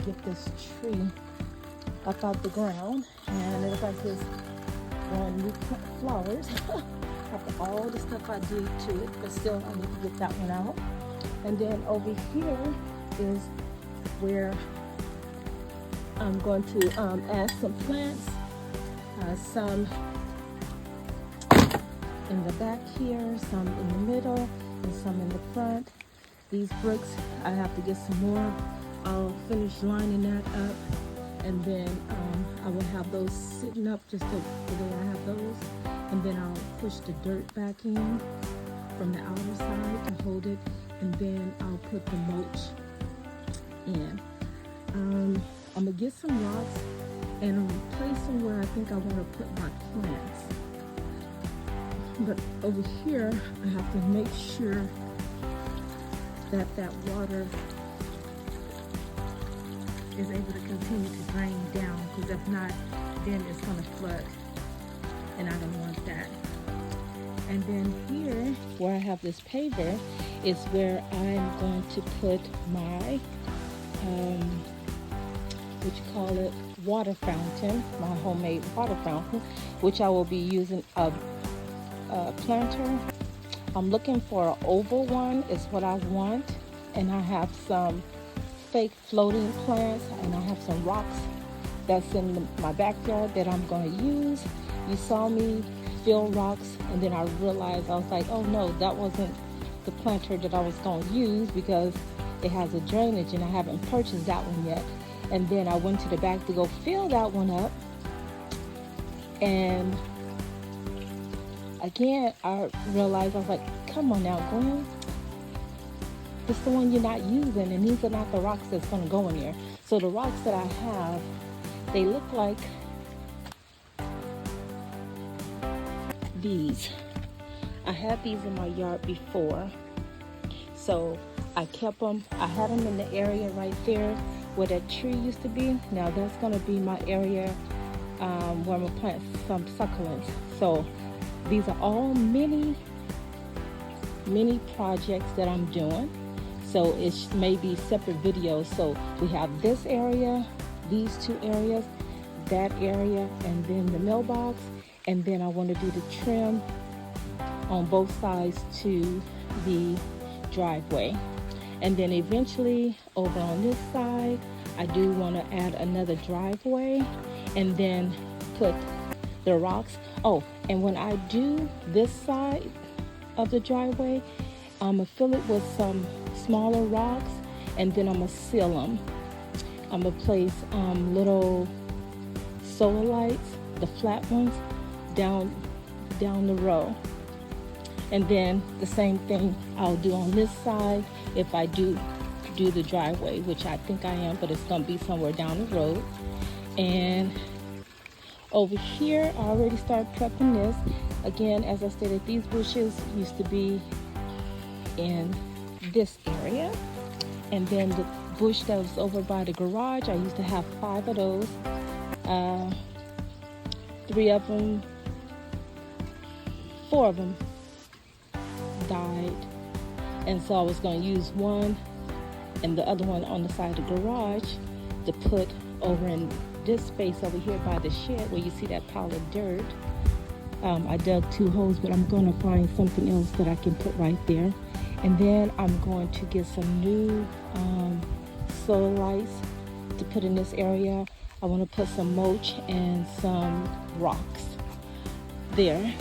get this tree up out the ground, and it looks like it's growing new flowers after all the stuff I did to it, but still I need to get that one out. And then over here is where I'm going to add some plants, some in the back here, some in the middle, and some in the front. These bricks, I have to get some more. I'll finish lining that up, and then I will have those sitting up just the way I have those. And then I'll push the dirt back in from the outer side to hold it, and then I'll put the mulch in. I'm gonna get some rocks and place them where I think I want to put my plants. But over here, I have to make sure that that water is able to continue to drain down, because if not, then it's going to flood, and I don't want that. And then here, where I have this paver, is where I'm going to put my what you call it, water fountain, my homemade water fountain, which I will be using a planter. I'm looking for an oval one is what I want, and I have some fake floating plants, and I have some rocks that's in my backyard that I'm going to use. You saw me fill rocks, and then I realized, I was like, oh no, that wasn't the planter that I was going to use, because it has a drainage and I haven't purchased that one yet. And then I went to the back to go fill that one up, and again I realized, I was like, come on now, Gwen, it's the one you're not using, and these are not the rocks that's going to go in there. So the rocks that I have, they look like these. I had these in my yard before, so I kept them. I had them in the area right there where that tree used to be. Now that's going to be my area where I'm going to plant some succulents. So these are all mini projects that I'm doing. So it may be separate videos. So we have this area, these two areas, that area, and then the mailbox. And then I want to do the trim on both sides to the driveway. And then eventually over on this side, I do want to add another driveway and then put the rocks. Oh, and when I do this side of the driveway, I'm going to fill it with some smaller rocks, and then I'm going to seal them. I'm going to place little solar lights, the flat ones, down the row. And then the same thing I'll do on this side if I do the driveway, which I think I am, but it's going to be somewhere down the road. And over here, I already started prepping this. Again, as I stated, these bushes used to be in this area. And then the bush that was over by the garage, I used to have 5 of those. 3 of them, 4 of them died, and so I was going to use one and the other one on the side of the garage to put over in this space over here by the shed where you see that pile of dirt. I dug 2 holes, but I'm going to find something else that I can put right there. And then I'm going to get some new solar lights to put in this area. I want to put some mulch and some rocks there.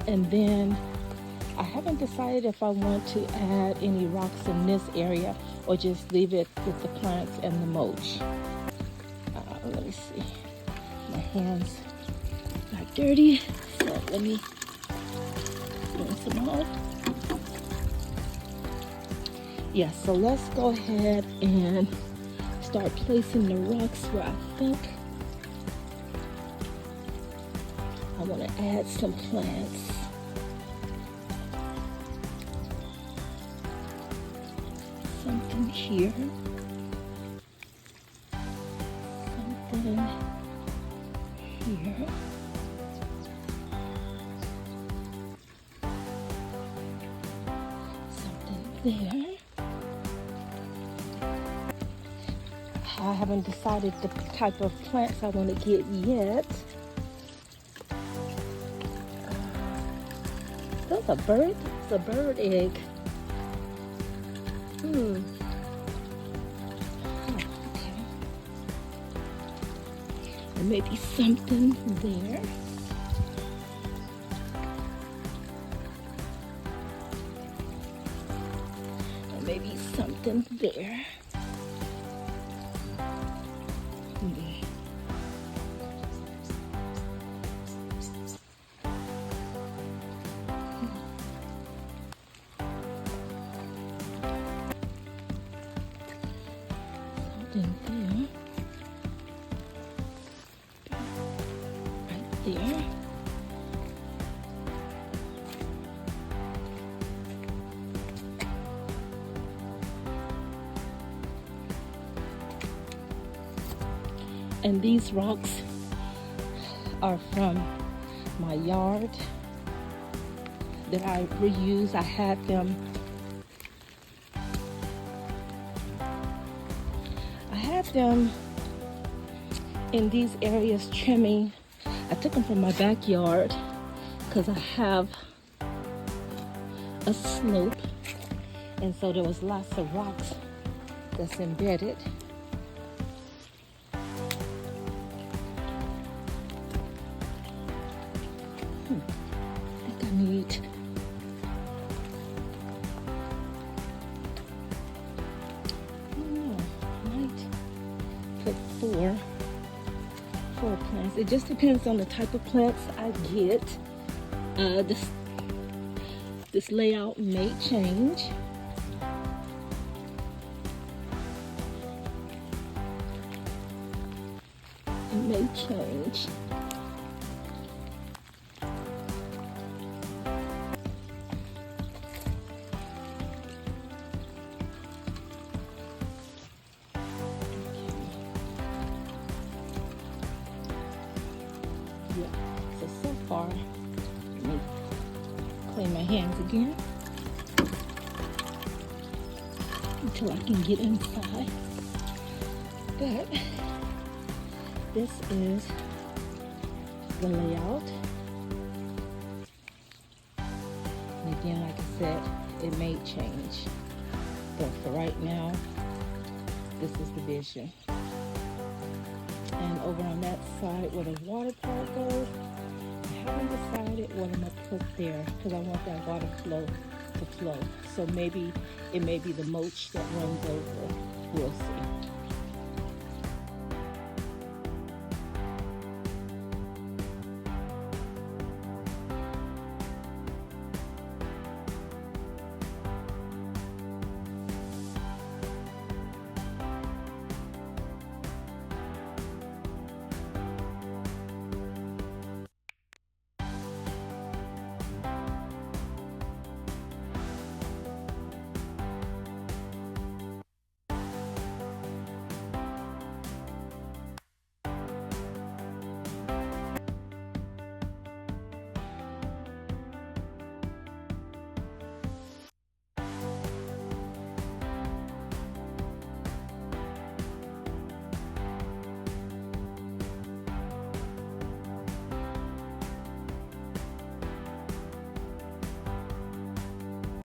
And then I haven't decided if I want to add any rocks in this area or just leave it with the plants and the mulch. Let me see. My hands got dirty, so let me rinse them off. Yeah, so let's go ahead and start placing the rocks where I think I want to add some plants. Something here. Something here. Something there. I haven't decided the type of plants I want to get yet. Those are birds. It's a bird egg. Oh, okay. There may be something there. There may be something there. Something there. Right there. And these rocks are from my yard that I reuse. I had them in these areas trimming. I took them from my backyard because I have a slope, and so there was lots of rocks that's embedded. I think I need put four plants. It just depends on the type of plants I get. This layout may change. It may change. Yeah, so far, let me clean my hands again until I can get inside. But this is the layout. And again, like I said, it may change. But for right now, this is the vision. And over on that side where the water part goes, I haven't decided what I'm gonna put there because I want that water flow to flow. So maybe it may be the mulch that runs over. We'll see.